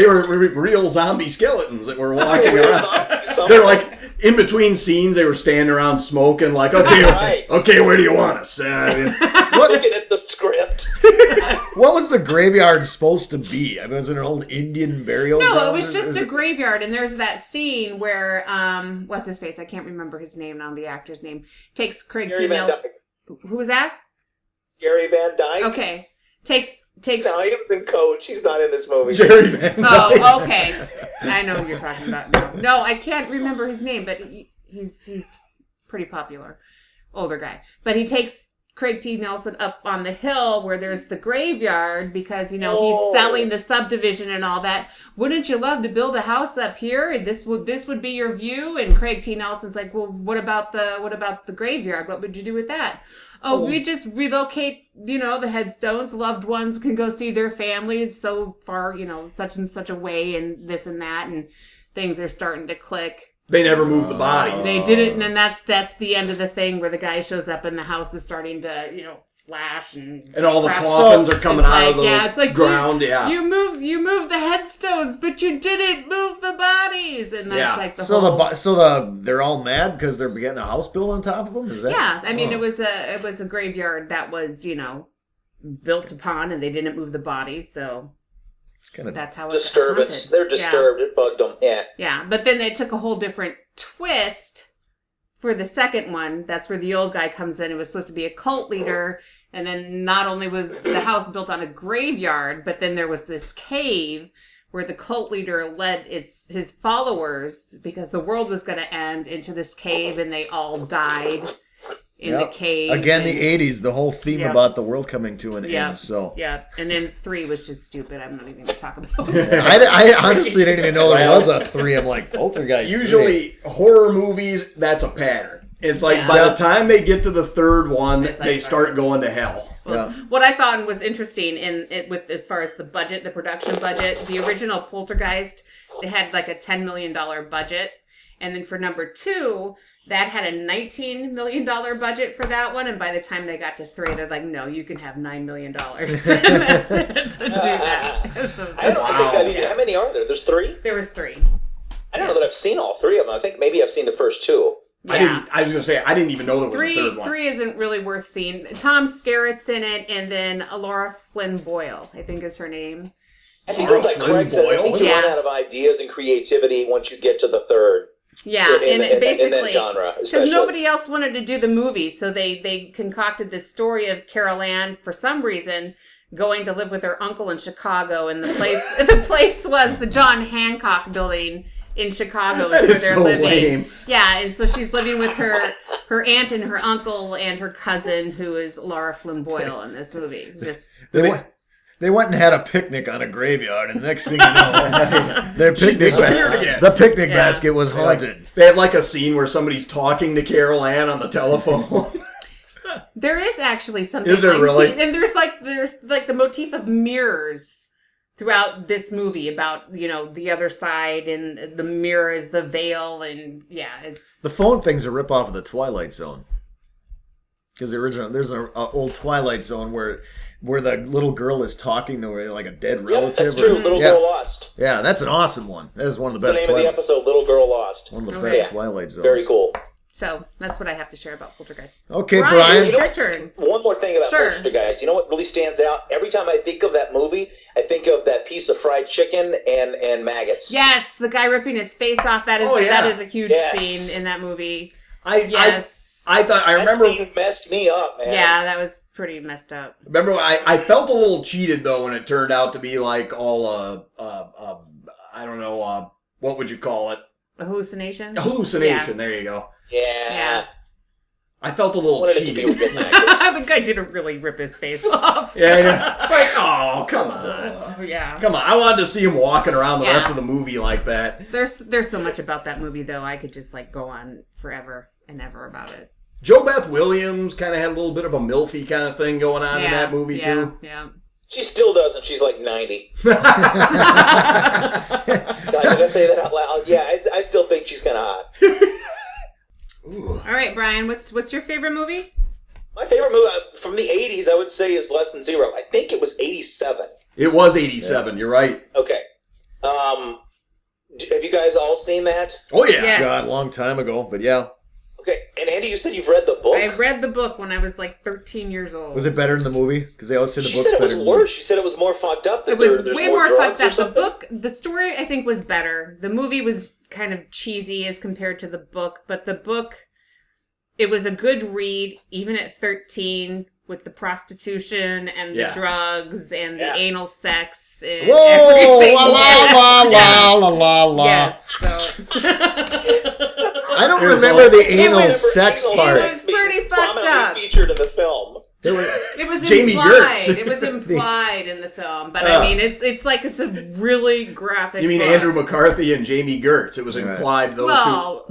were real zombie skeletons that were walking around. They're like in between scenes. They were standing around smoking. Like, okay, where do you want us? Looking at the script. What was the graveyard supposed to be? I mean, was it an old Indian burial ground? No, it was just a graveyard. And there's that scene where what's his face? I can't remember his name now. The actor's name takes Craig T. Nelson. Who was that? Gary Van Dyke. Okay, takes. No, he was in Coach. He's not in this movie. Jerry Van Dyke. Oh, okay. I know who you're talking about now. No, I can't remember his name, but he's pretty popular. Older guy. But he takes Craig T. Nelson up on the hill where there's the graveyard because, he's selling the subdivision and all that. Wouldn't you love to build a house up here? This would be your view? And Craig T. Nelson's like, well, what about the graveyard? What would you do with that? oh, we just relocate, the headstones. Loved ones can go see their families so far, such and such a way, and this and that, and things are starting to click. They never moved the bodies. They didn't, and then that's the end of the thing where the guy shows up and the house is starting to, flash and all the crash. coffins are coming out of the it's like ground. You moved the headstones, but you didn't move the bodies, and that's like the whole... they're all mad because they're getting a house built on top of them. Is that? Yeah, I mean it was a graveyard that was built upon, and they didn't move the bodies, so it's kind of that's how it's disturbance. They're disturbed. It bugged them. Yeah. Yeah, but then they took a whole different twist for the second one. That's where the old guy comes in. It was supposed to be a cult leader. And then not only was the house built on a graveyard, but then there was this cave where the cult leader led his followers, because the world was going to end, into this cave, and they all died in the cave. Again, the 80s, the whole theme about the world coming to an end. So and then 3 was just stupid. I'm not even going to talk about it. I honestly didn't even know there was a 3. I'm like, Poltergeist. Usually, horror movies, that's a pattern. It's like by the time they get to the third one, they start going to hell. Well, what I found was interesting with as far as the budget, the production budget, the original Poltergeist, they had like a $10 million budget. And then for number 2, that had a $19 million budget for that one. And by the time they got to 3, they're like, no, you can have $9 million to do that. How many are there? There's 3? There was 3. I don't know that I've seen all 3 of them. I think maybe I've seen the first 2. Yeah. I was going to say, I didn't even know there was a third one. 3 isn't really worth seeing. Tom Skerritt's in it, and then Laura Flynn Boyle, I think is her name. I think it's like Craig said, I think you run out of ideas and creativity once you get to the third. Yeah, in basically, that genre, because nobody else wanted to do the movie, so they concocted this story of Carol Ann, for some reason, going to live with her uncle in Chicago, and the place was the John Hancock building in Chicago, is where they're so living. Lame. Yeah, and so she's living with her aunt and her uncle and her cousin, who is Laura Flynn Boyle in this movie. They went and had a picnic on a graveyard, and the next thing you know, the picnic basket was haunted. They have like a scene where somebody's talking to Carol Ann on the telephone. There is actually something. Is there really? And there's like the motif of mirrors throughout this movie about, the other side, and the mirror is the veil, and it's... The phone thing's a ripoff of the Twilight Zone. Because there's an old Twilight Zone where the little girl is talking to like a dead relative. That's true. Little Girl Lost. Yeah, that's an awesome one. That is one of the best. The name of the episode, Little Girl Lost. One of the best Twilight Zones. Very cool. So that's what I have to share about Poltergeist. Okay, Brian. It's your turn. One more thing about Poltergeist. You know what really stands out? Every time I think of that movie, I think of that piece of fried chicken and maggots. Yes, the guy ripping his face off. That is a huge scene in that movie. I remember that scene messed me up, man. Yeah, that was pretty messed up. Remember, I felt a little cheated though when it turned out to be like all I don't know, what would you call it? A hallucination. A hallucination. Yeah. There you go. Yeah. I felt a little cheated. The guy didn't really rip his face off. Yeah. Like, oh, come on. Yeah. Come on. I wanted to see him walking around the rest of the movie like that. There's so much about that movie though. I could just go on forever and ever about it. Jo Beth Williams kind of had a little bit of a milfy kind of thing going on in that movie too. Yeah. She still doesn't. She's like 90. God, did I say that out loud? Yeah, I still think she's kind of hot. All right, Brian, what's your favorite movie? My favorite movie from the 80s, I would say, is Less Than Zero. I think it was 87. It was 87. You're right. Okay. Have you guys all seen that? Oh, yeah. Yes. God, a long time ago, but yeah. Okay, and Andy, you said you've read the book? I read the book when I was 13 years old. Was it better than the movie? Because they always say the book's better. She said it was worse. She said it was more fucked up. It was way more fucked up. The story, I think, was better. The movie was kind of cheesy as compared to the book, but the book, it was a good read, even at 13, with the prostitution and the drugs and the anal sex and everything. La la la la la la. Yes, so... I don't remember the anal sex part. It was pretty fucked up. Featured in the film. It was Jamie implied. Gertz. It was implied in the film, but I mean, it's a really graphic. You mean book. Andrew McCarthy and Jamie Gertz? It was implied those two.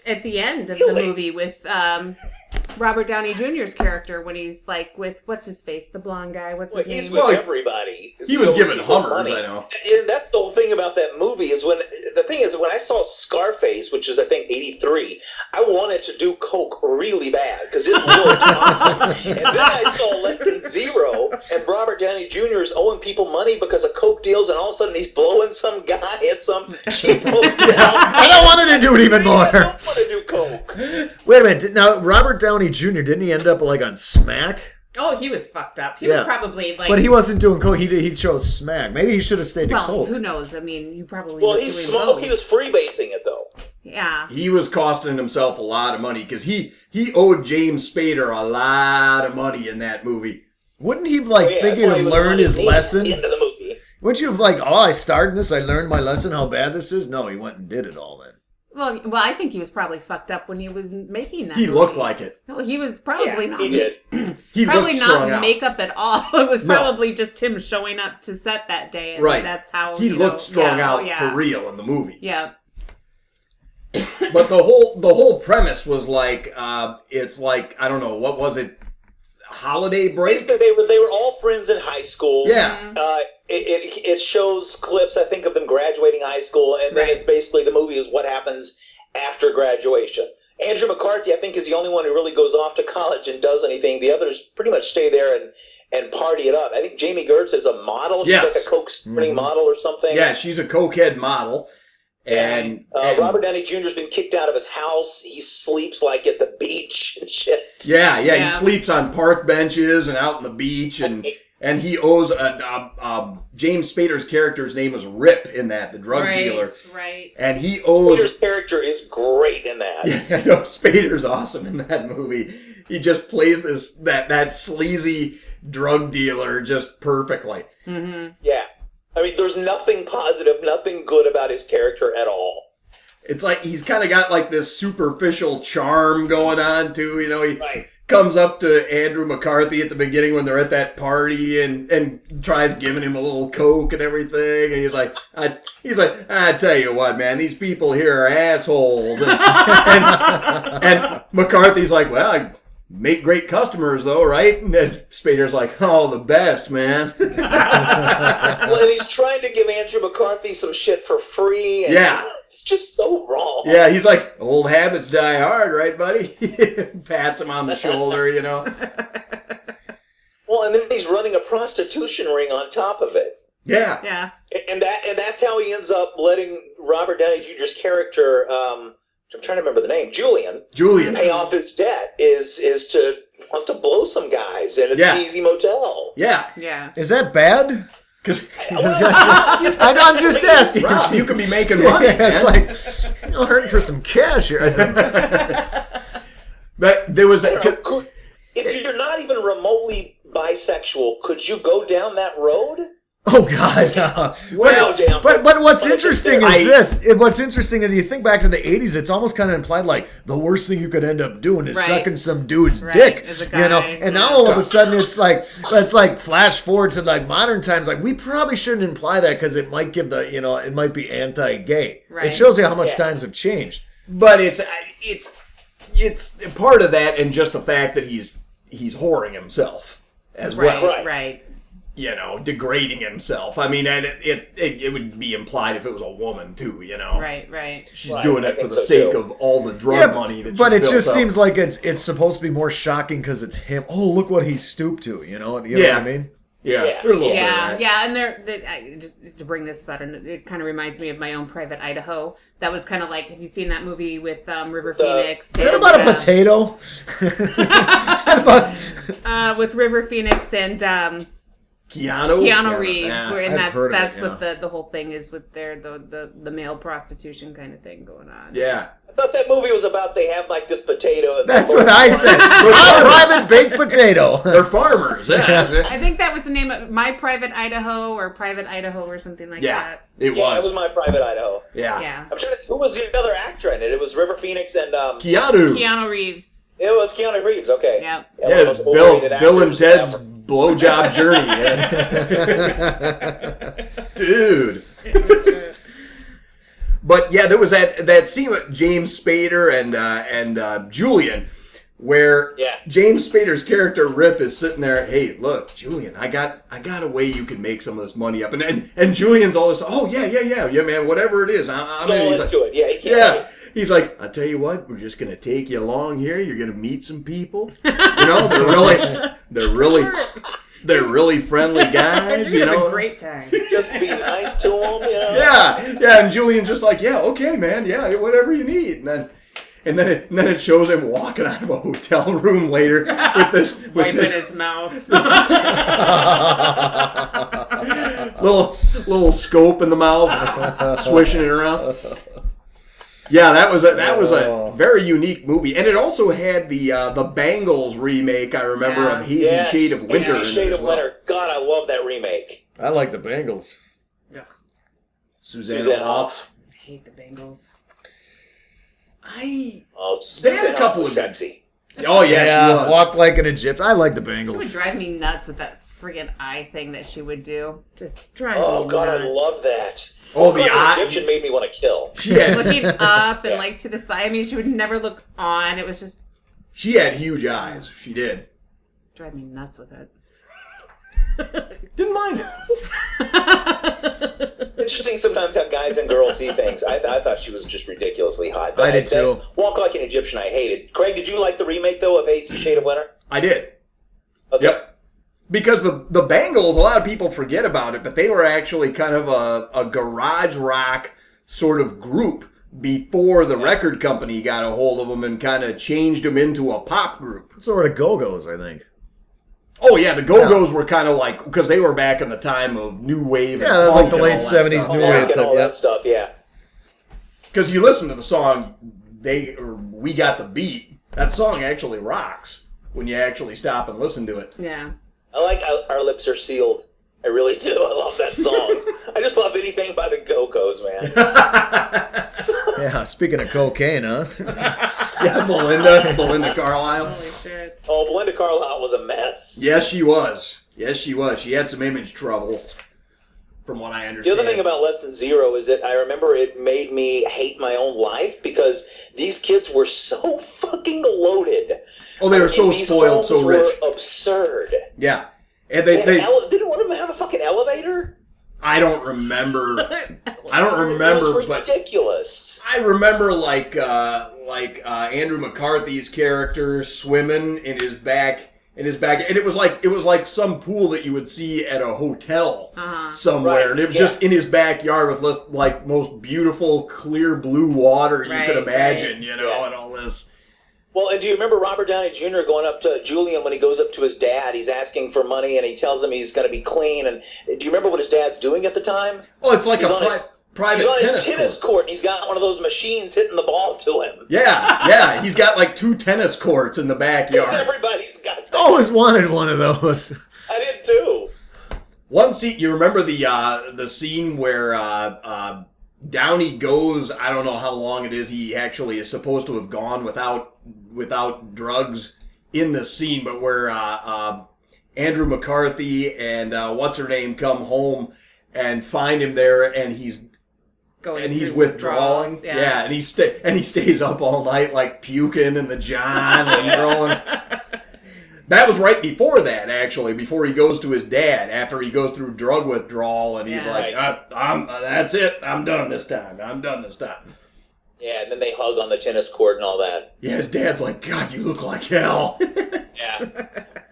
At the end of the movie with Robert Downey Jr.'s character when he's like with what's his face, the blonde guy. What's his He's name? with everybody. He was given People Hummers, money. I know. And that's the whole thing about that movie is when I saw Scarface, which was I think '83, I wanted to do coke really bad because it looked awesome. And then I saw Less Than Zero, and Robert Downey Jr. is owing people money because of coke deals, and all of a sudden he's blowing some guy at some cheap hotel. And I wanted to do it even more. I don't want to do coke. Wait a minute. Now, Robert Downey Jr., didn't he end up like on Smack? Oh, he was fucked up. He Yeah. was probably like. But he wasn't doing coke. He chose Smack. Maybe he should have stayed to well, coke. who knows? I mean, you probably Well, was he doing smoked. both. He was freebasing it though. Yeah. He was costing himself a lot of money because he owed James Spader a lot of money in that movie. Wouldn't he like Oh, yeah, think that's he'd why have he was learned on his knees lesson? at the end of the movie. Wouldn't you have like, oh, I started this, I learned my lesson, how bad this is? No, he went and did it all then. Well, I think he was probably fucked up when he was making that. He movie. looked like it. No, he was probably not. He did. He Probably looked strung not out. makeup at all. It was No. probably just him showing up to set that day, and Right. that's how He looked strung out yeah. for real in the movie. Yeah. But the whole premise was like, it's like, I don't know, what was it? Holiday break? Basically, they were all friends in high school. Yeah. It shows clips, I think, of them graduating high school, and then Right. it's basically the movie is what happens after graduation. Andrew McCarthy, I think, is the only one who really goes off to college and does anything. The others pretty much stay there and party it up. I think Jamie Gertz is a model. She's Yes. like a coke-spinning model or something. Yeah, she's a cokehead model. And Robert Downey Jr.'s been kicked out of his house. He sleeps like at the beach and shit. Yeah, he Yeah. sleeps on park benches and out on the beach, and he owes James Spader's character's name is Rip in that, the drug dealer, Right. and he owes. Spader's character is great in that. Yeah, I know Spader's awesome in that movie. He just plays that sleazy drug dealer just perfectly. Mm-hmm. Yeah. I mean, there's nothing positive, nothing good about his character at all. It's like he's kind of got like this superficial charm going on too. You know, he Right. comes up to Andrew McCarthy at the beginning when they're at that party and tries giving him a little coke and everything. And he's like, I tell you what, man, these people here are assholes. And McCarthy's like, well, I make great customers though, right? And then Spader's like, oh, the best, man. Well, and he's trying to give Andrew McCarthy some shit for free. And Yeah. It's just so wrong. Yeah, he's like, old habits die hard, right, buddy? Pats him on the shoulder, you know. Well, and then he's running a prostitution ring on top of it. Yeah. Yeah. And that's how he ends up letting Robert Downey Jr.'s character, I'm trying to remember the name, Julian, pay off his debt is to want to blow some guys in a cheesy motel. Yeah. Yeah. Is that bad? Because I'm just asking. Rob, you could be making money, Yeah, man. it's like, I'm hurting for some cash here. But there was I don't know, if you're not even remotely bisexual, could you go down that road? Oh God! No. Well, but what's interesting I- is this. What's interesting is you think back to the '80s. It's almost kind of implied like the worst thing you could end up doing is Right. sucking some dude's Right, dick, as a you know. guy, And yeah. now all of a sudden it's like flash forward to like modern times. Like we probably shouldn't imply that because it might give it might be anti-gay. It Right. shows you how much times have changed. but it's part of that, and just the fact that he's whoring himself as Right. well. Right. You know, degrading himself. I mean, and it would be implied if it was a woman too. You know, Right. Right. she's Right, doing I it for think the so, sake too. of all the drug money that. But she's it built just up. seems like it's supposed to be more shocking because it's him. Oh, look what he stooped to. You know what I mean? Yeah, Yeah. there's a little bit of Yeah, that. yeah, and just to bring this about, and it kind of reminds me of my own Private Idaho. That was kind of like, have you seen that movie with River Phoenix? Is that about a potato? Is that about? With River Phoenix and Keanu Keanu Reeves, Yeah. and I've heard of that's it, what the whole thing is with the male prostitution kind of thing going on. Yeah. I thought that movie was about they have like this potato. And That's what I said. My private baked potato. They're farmers. Yeah, I think that was the name of My Private Idaho or Private Idaho or something like yeah, that. it Yeah, it was. was My Private Idaho. Yeah. Yeah. I'm sure. Who was the other actor in it? It was River Phoenix and Keanu. Keanu Reeves. it was Keanu Reeves. Okay. Yeah. one of Yeah, those Bill overrated and actors Ted's ever. blowjob journey, man. Dude. But yeah, there was that scene with James Spader and Julian where Yeah. James Spader's character Rip is sitting there. Hey, look, Julian, I got a way you can make some of this money up, and Julian's always, oh yeah, man, whatever it is, I'm So in. He's into like, it. Yeah, he can't yeah. wait. He's like, I'll tell you what, we're just gonna take you along here. You're gonna meet some people. You know, they're really friendly guys. You're You gonna have know, a great time. Just be nice to him, you know? yeah. And Julian's just like, yeah, okay, man, yeah, whatever you need. And then it shows him walking out of a hotel room later with Wiping this his mouth. little scope in the mouth, swishing it around. Yeah, that was a very unique movie, and it also had the Bangles remake. I remember of Hazy Yes. Shade of Winter. Hazy in Shade it as of well. Winter. God, I love that remake. I like the Bengals. Suzanne Suzanne Hoff. I hate the Bengals. Oh, They had a Suzanne couple Hoff was of sexy. Oh yeah, she was. Walk like an Egyptian. I like the She would Bengals. drive me nuts with that friggin' eye thing that she would do. Just drive Oh me God, nuts. I love that. Oh, the God, eye. Egyptian made me want to kill. She had Looking up and Yeah. like to the side. I mean, she would never look on. It was just huge eyes. She did. drive me nuts with it. Didn't mind it. Interesting sometimes how guys and girls see things. I thought she was just ridiculously hot. But I did too. Walk Like an Egyptian I hated. Craig, did you like the remake, though, of Hazy Shade of Winter? I did. Okay. Yep. Because the Bangles, a lot of people forget about it, but they were actually kind of a garage rock sort of group before the record company got a hold of them and kind of changed them into a pop group. Sort of Go-Go's, I think. Oh yeah, the Go-Go's were kind of like, because they were back in the time of new wave. Yeah, and like punk the and late all that 70s stuff. new Rock wave. and all Yeah. that stuff, yeah. Because you listen to the song, We Got the Beat. That song actually rocks when you actually stop and listen to it. Yeah. I like Our Lips Are Sealed. I really do. I love that song. I just love anything by the Go-Go's, man. Yeah, speaking of cocaine, huh? Yeah, Belinda Carlisle. Holy shit. Oh, Belinda Carlisle was a mess. Yes, she was. She had some image troubles, from what I The understand. other thing about Less Than Zero is that I remember it made me hate my own life because these kids were so fucking loaded. Oh, they were I mean, so these spoiled, so homes rich. Were absurd. Yeah, and they Didn't one of them have a fucking elevator? I don't remember. I don't It remember, was but ridiculous. I remember like Andrew McCarthy's character swimming in his back, and it was like some pool that you would see at a hotel somewhere, Right, and it was yeah. just in his backyard with like most beautiful clear blue water you could Right, imagine, right. you know, Yeah. and all this. Well, and do you remember Robert Downey Jr. going up to Julian when he goes up to his dad? He's asking for money, and he tells him he's going to be clean. And do you remember what his dad's doing at the time? Oh, it's like He's a on his- private He's on tennis his tennis court. court, and he's got one of those machines hitting the ball to him. Yeah, he's got like 2 tennis courts in the Because backyard. everybody's got that. Always wanted one of those. I did too. One scene, you remember the scene where Downey goes, I don't know how long it is, he actually is supposed to have gone without drugs in the scene, but where Andrew McCarthy and what's her name come home and find him there, and he's Through withdrawing. withdrawals, Yeah, and he stays up all night like puking in the john and throwing. That was right before that, actually, before he goes to his dad, after he goes through drug withdrawal, and he's Yeah. like, that's it, I'm done this time. Yeah, and then they hug on the tennis court and all that. Yeah, his dad's like, God, you look like hell. Yeah.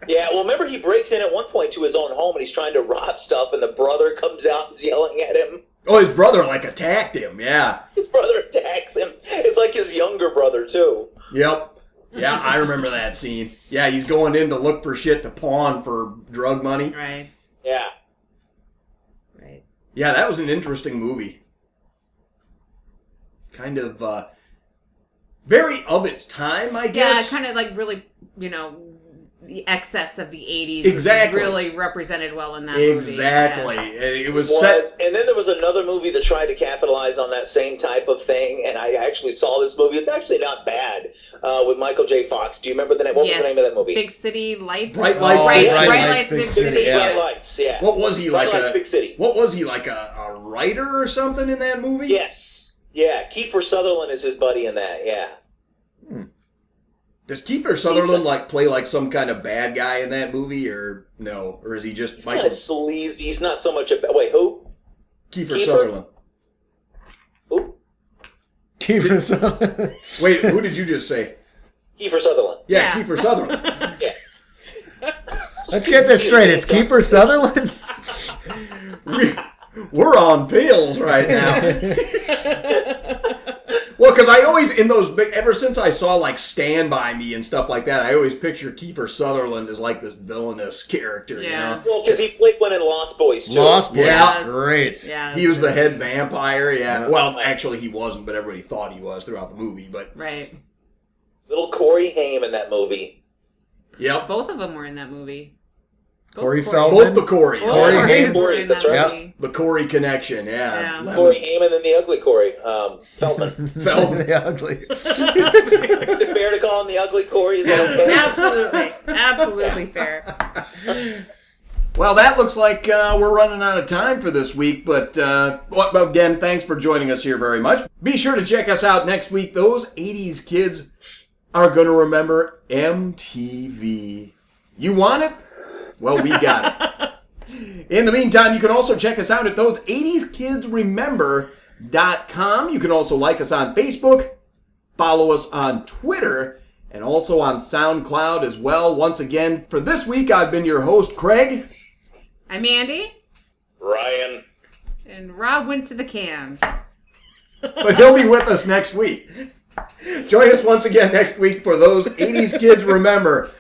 Yeah, well, remember he breaks in at one point to his own home, and he's trying to rob stuff, and the brother comes out and is yelling at him. Oh, his brother, like, attacked him, yeah. His brother attacks him. It's like his younger brother, too. Yep. Yeah, I remember that scene. Yeah, he's going in to look for shit to pawn for drug money. Right. Yeah. Right. Yeah, that was an interesting movie. Kind of, very of its time, I Yeah, guess. kind of like really, the excess of the 80s Exactly. was really represented well in that movie. Exactly. Yes. It was set. And then there was another movie that tried to capitalize on that same type of thing, and I actually saw this movie. It's actually not bad, with Michael J. Fox. Do you remember the name? What was the name of that movie? Big City Lights. Bright Lights, Bright, Big City. Lights, Big Big City. City, Bright yeah. Lights, yeah. What was he Bright like? Lights, Big City. What was he like? A writer or something in that movie? Yes. Yeah, Kiefer Sutherland is his buddy in that, yeah. Does Kiefer Sutherland play like some kind of bad guy in that movie, or no? Or is he just He's Michael? kind of sleazy. He's not so much a... Wait, who? Kiefer Sutherland. Who? Kiefer Sutherland. Wait, who did you just say? Kiefer Sutherland. Yeah, Kiefer Sutherland. Yeah. Let's get this straight. It's Kiefer Sutherland? We're on pills right now. Well, because I always, in those big, ever since I saw like Stand By Me and stuff like that, I always picture Kiefer Sutherland as like this villainous character, you know? Well, because he played one in Lost Boys, too. Lost Boys Yeah. is great. Yeah. He was the head vampire, yeah. Well, actually, he wasn't, but everybody thought he was throughout the movie. But Right. Little Corey Haim in that movie. yep, Both of them were in that movie. Corey Both Feldman. both the Corys. Both Corey Corys Haim. were in that That's right. movie. The Corey connection, yeah. Yeah. Lemon. Corey Haim and then the ugly Corey. Feldman. Feldman. The ugly. Is it fair to call him the ugly Corey? Is that okay? Absolutely. Absolutely fair. Well, that looks like we're running out of time for this week, but again, thanks for joining us here very much. Be sure to check us out next week. Those 80s kids are going to remember MTV. You want it? Well, we got it. In the meantime, you can also check us out at those80skidsremember.com. You can also like us on Facebook, follow us on Twitter, and also on SoundCloud as well. Once again, for this week, I've been your host, Craig. I'm Andy. Ryan. And Rob went to the can. But he'll be with us next week. Join us once again next week for Those 80s Kids Remember.